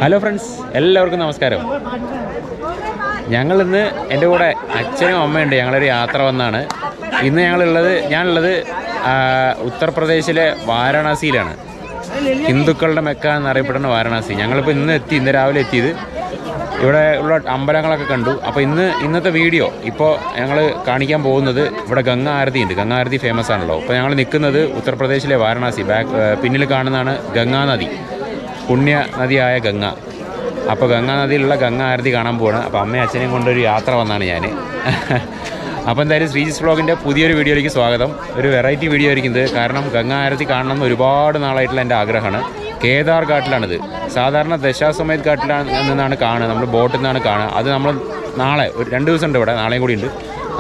Hello friends, എല്ലാവർക്കും നമസ്കാരം. ഞങ്ങളിന്ന് എൻ്റെ കൂടെ അച്ഛനും അമ്മയുണ്ട്. ഞങ്ങളൊരു യാത്ര വന്നാണ്. ഇന്ന് ഞാനുള്ളത് ഉത്തർപ്രദേശിലെ വാരണാസിയിലാണ്. ഹിന്ദുക്കളുടെ മെക്ക എന്നറിയപ്പെടുന്ന വാരണാസി. ഞങ്ങളിപ്പോൾ ഇന്ന് രാവിലെ എത്തിയത്. ഇവിടെ ഉള്ള അമ്പലങ്ങളൊക്കെ കണ്ടു. അപ്പോൾ ഇന്നത്തെ വീഡിയോ ഇപ്പോൾ ഞങ്ങൾ കാണിക്കാൻ പോകുന്നത് ഇവിടെ ഗംഗ ആരതി ഉണ്ട്. ഗംഗ ആരതി ഫേമസ് ആണല്ലോ. അപ്പോൾ ഞങ്ങൾ നിൽക്കുന്നത് ഉത്തർപ്രദേശിലെ വാരണാസി. പിന്നിൽ കാണുന്നതാണ് ഗംഗാ നദി, പുണ്യ നദിയായ ഗംഗ. അപ്പോൾ ഗംഗാ നദിയിലുള്ള ഗംഗ ആരതി കാണാൻ പോവാണ്. അപ്പോൾ അമ്മയും അച്ഛനെയും കൊണ്ടൊരു യാത്ര വന്നാണ് ഞാൻ. അപ്പോൾ എന്തായാലും ശ്രീജിസ് വ്ളോഗിൻ്റെ പുതിയൊരു വീഡിയോയിലേക്ക് സ്വാഗതം. ഒരു വെറൈറ്റി വീഡിയോ ആയിരിക്കുന്നത്. കാരണം ഗംഗ ആരതി കാണണമെന്ന് ഒരുപാട് നാളായിട്ടുള്ള എൻ്റെ ആഗ്രഹമാണ്. കേദാർ ഘാട്ടിലാണിത്. സാധാരണ ദശാസമേത് ഘാട്ടിലാണ് കാണുക. നമ്മൾ ബോട്ടിൽ നിന്നാണ് കാണുക. അത് നമ്മൾ നാളെ ഒരു 2 ദിവസം ഉണ്ട് ഇവിടെ, നാളെയും കൂടി ഉണ്ട്.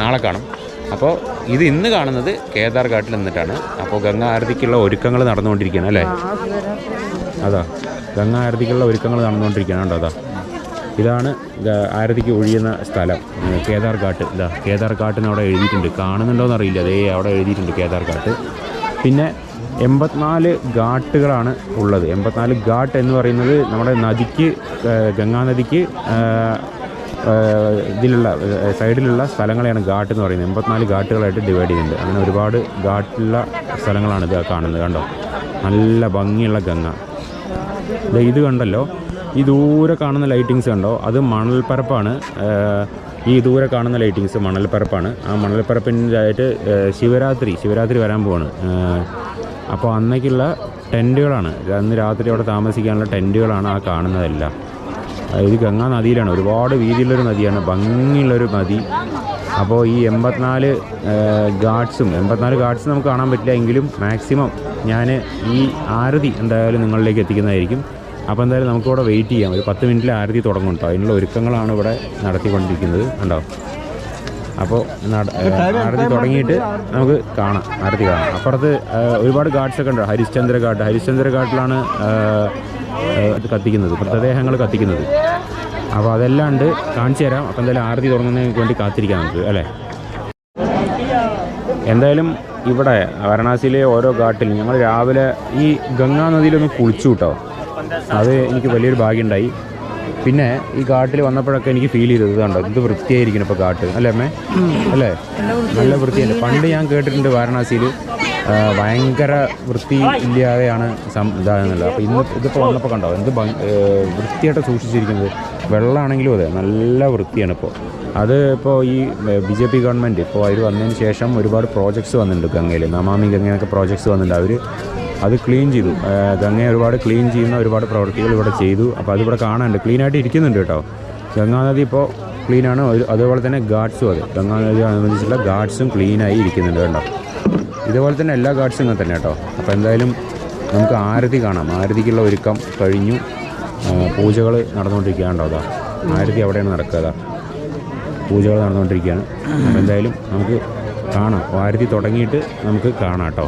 നാളെ കാണും. അപ്പോൾ ഇന്ന് കാണുന്നത് കേദാർ ഘാട്ടിൽ നിന്നിട്ടാണ്. അപ്പോൾ ഗംഗ ആരതിക്കുള്ള ഒരുക്കങ്ങൾ നടന്നുകൊണ്ടിരിക്കുകയാണ് അല്ലേ? അതാ ഗംഗ ആരതിക്കുള്ള ഒരുക്കങ്ങൾ നടന്നുകൊണ്ടിരിക്കുകയാണ്. കേട്ടോ, ഇതാണ് ആരതിക്ക് ഒഴിയുന്ന സ്ഥലം, കേദാർ ഘാട്ട്. ഇതാ കേദാർ ഘാട്ടിന് അവിടെ എഴുതിയിട്ടുണ്ട്. കാണുന്നുണ്ടോയെന്ന് അറിയില്ല. അതേ അവിടെ എഴുതിയിട്ടുണ്ട് കേദാർ ഘാട്ട്. പിന്നെ 84 ഘാട്ടുകളാണ് ഉള്ളത്. 84 ഘാട്ട് എന്ന് പറയുന്നത് നമ്മുടെ നദിക്ക്, ഗംഗാ നദിക്ക് ഇതിലുള്ള സൈഡിലുള്ള സ്ഥലങ്ങളെയാണ് ഘാട്ട് എന്ന് പറയുന്നത്. 84 ഘാട്ടുകളായിട്ട് ഡിവൈഡ് ചെയ്യുന്നുണ്ട്. അങ്ങനെ ഒരുപാട് ഘാട്ടുള്ള സ്ഥലങ്ങളാണ് ഇത് കാണുന്നത്. കണ്ടോ, നല്ല ഭംഗിയുള്ള ഗംഗ. ഇത് കണ്ടല്ലോ, ഈ ദൂരെ കാണുന്ന ലൈറ്റിങ്സ് കണ്ടോ, അത് മണൽപ്പരപ്പാണ്. ഈ ദൂരെ കാണുന്ന ലൈറ്റിങ്സ് മണൽപ്പരപ്പാണ്. ആ മണൽപ്പരപ്പിൻ്റെതായിട്ട് ശിവരാത്രി വരാൻ പോവാണ്. അപ്പോൾ അന്നേക്കുള്ള ടെൻറ്റുകളാണ്, അന്ന് രാത്രി അവിടെ താമസിക്കാനുള്ള ടെൻറ്റുകളാണ് ആ കാണുന്നതെല്ലാം. ഇത് ഗംഗാ നദിയിലാണ്. ഒരുപാട് വീതിയുള്ളൊരു നദിയാണ്, ഭംഗിയുള്ളൊരു നദി. അപ്പോൾ ഈ 84 ഘാട്ട്സും നമുക്ക് കാണാൻ പറ്റില്ല. എങ്കിലും മാക്സിമം ഞാൻ ഈ ആരതി എന്തായാലും നിങ്ങളിലേക്ക് എത്തിക്കുന്നതായിരിക്കും. അപ്പോൾ എന്തായാലും നമുക്കിവിടെ വെയിറ്റ് ചെയ്യാം. ഒരു 10 മിനിറ്റിൽ ആരതി തുടങ്ങും കേട്ടോ. അതിനുള്ള ഒരുക്കങ്ങളാണ് ഇവിടെ നടത്തിക്കൊണ്ടിരിക്കുന്നത്. കണ്ടോ, അപ്പോൾ ആരതി തുടങ്ങിയിട്ട് നമുക്ക് ആരതി കാണാം. അപ്പുറത്ത് ഒരുപാട് ഘാട്ട്സൊക്കെ ഉണ്ട്. ഹരിശ്ചന്ദ്ര ഘാട്ടിലാണ് ഇത് കത്തിക്കുന്നത്, മൃതദേഹങ്ങൾ കത്തിക്കുന്നത്. അപ്പോൾ അതെല്ലാം ഉണ്ട്, കാണിച്ചു തരാം. അപ്പോൾ എന്തായാലും ആരതി തുടങ്ങുന്നതിന് വേണ്ടി കാത്തിരിക്കാം നമുക്ക് അല്ലേ. എന്തായാലും ഇവിടെ വാരണാസിയിലെ ഓരോ ഘാട്ടിലും ഞങ്ങൾ രാവിലെ ഈ ഗംഗാ നദിയിലൊന്ന് കുളിച്ചു കേട്ടോ. അത് എനിക്ക് വലിയൊരു ഭാഗ്യമുണ്ടായി. പിന്നെ ഈ ഘാട്ടിൽ വന്നപ്പോഴൊക്കെ എനിക്ക് ഫീൽ ചെയ്തത് കണ്ടോ, ഇത് വൃത്തിയായിരിക്കണം ഇപ്പോൾ ഘാട്ട് അല്ലേ അമ്മേ? അല്ലേ, നല്ല വൃത്തിയുണ്ട്. പണ്ട് ഞാൻ കേട്ടിട്ടുണ്ട് വാരണാസിയിൽ ഭയങ്കര വൃത്തി ഇല്ലാതെയാണ് ഇതാകുന്നുള്ളത്. അപ്പോൾ ഇതിപ്പോൾ വന്നപ്പോൾ കണ്ടോ എന്ത് വൃത്തിയായിട്ട് സൂക്ഷിച്ചിരിക്കുന്നത്. വെള്ളമാണെങ്കിലും അതെ, നല്ല വൃത്തിയാണ് ഇപ്പോൾ. അത് ഇപ്പോൾ ഈ BJP ഗവൺമെൻറ് ഇപ്പോൾ അവർ വന്നതിന് ശേഷം ഒരുപാട് പ്രോജക്ട്സ് വന്നിട്ടുണ്ട്. ഗംഗയിൽ നമാമി ഗംഗയൊക്കെ പ്രോജക്ട്സ് വന്നിട്ടുണ്ട്. അവർ അത് ക്ലീൻ ചെയ്തു. ഗംഗയെ ഒരുപാട് ക്ലീൻ ചെയ്യുന്ന ഒരുപാട് പ്രവൃത്തികൾ ഇവിടെ ചെയ്തു. അപ്പോൾ അതിവിടെ കാണാനുണ്ട്, ക്ലീനായിട്ട് ഇരിക്കുന്നുണ്ട് കേട്ടോ. ഗംഗാനദി ഇപ്പോൾ ക്ലീനാണ്. അതുപോലെ തന്നെ ഘാട്ട്സും അതെ, ഗംഗാനദി അനുബന്ധിച്ചുള്ള ഘാട്ട്സും ക്ലീനായി ഇരിക്കുന്നുണ്ട് കേട്ടോ. ഇതുപോലെ തന്നെ എല്ലാ ഘാട്ട്സും ഇങ്ങനെ തന്നെ കേട്ടോ. അപ്പോൾ എന്തായാലും നമുക്ക് ആരതി കാണാം. ആരതിക്കുള്ള ഒരുക്കം കഴിഞ്ഞു. പൂജകൾ നടന്നുകൊണ്ടിരിക്കുകയാണ് കേട്ടോ. അതാ ആരതി അവിടെയാണ് നടക്കുക. പൂജകൾ നടന്നുകൊണ്ടിരിക്കുകയാണ്. അപ്പോൾ എന്തായാലും നമുക്ക് കാണാം. ആരതി തുടങ്ങിയിട്ട് നമുക്ക് കാണാം കേട്ടോ.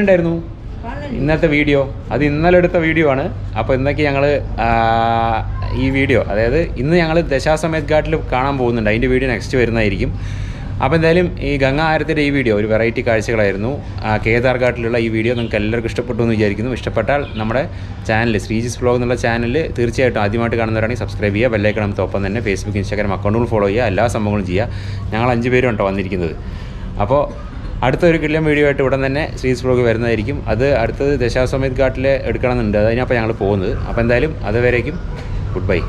ഉണ്ടായിരുന്നു ഇന്നത്തെ വീഡിയോ? അത് ഇന്നലെ എടുത്ത വീഡിയോ ആണ്. അപ്പോൾ ഇന്നൊക്കെ ഞങ്ങൾ ഈ വീഡിയോ, അതായത് ഇന്ന് ഞങ്ങൾ ദശാസമേത് ഘാട്ടിൽ കാണാൻ പോകുന്നുണ്ട്. അതിൻ്റെ വീഡിയോ നെക്സ്റ്റ് വരുന്നതായിരിക്കും. അപ്പോൾ എന്തായാലും ഈ ഗംഗാ ആരത്തിയുടെ ഈ വീഡിയോ ഒരു വെറൈറ്റി കാഴ്ചകളായിരുന്നു. കേദാർ ഘാട്ടിലുള്ള ഈ വീഡിയോ നിങ്ങൾക്ക് എല്ലാവർക്കും ഇഷ്ടപ്പെട്ടു എന്ന് വിചാരിക്കുന്നു. ഇഷ്ടപ്പെട്ടാൽ നമ്മുടെ ചാനൽ ശ്രീജിസ് വ്ലോഗ് എന്നുള്ള ചാനൽ തീർച്ചയായിട്ടും ആദ്യമായിട്ട് കാണുന്നവരാണെങ്കിൽ സബ്സ്ക്രൈബ് ചെയ്യുക. ബെല്ലൈക്കൺ അമർത്തൊപ്പം തന്നെ ഫേസ്ബുക്ക്, ഇൻസ്റ്റാഗ്രാം അക്കൗണ്ടുകൾ ഫോളോ ചെയ്യുക. എല്ലാ സംഭവങ്ങളും ചെയ്യുക. ഞങ്ങൾ 5 പേരും ഉണ്ടോ വന്നിരിക്കുന്നത്. അപ്പോൾ അടുത്തൊരു കില്യം വീഡിയോ ആയിട്ട് ഉടൻ തന്നെ ശ്രീജിസ് വ്ലോഗ് വരുന്നതായിരിക്കും. അത് അടുത്തത് ദശാസമേത് ഘാട്ടിൽ എടുക്കണമെന്നുണ്ട്. അതിനപ്പോൾ ഞങ്ങൾ പോകുന്നത്. അപ്പോൾ എന്തായാലും അതുവരേക്കും ഗുഡ് ബൈ.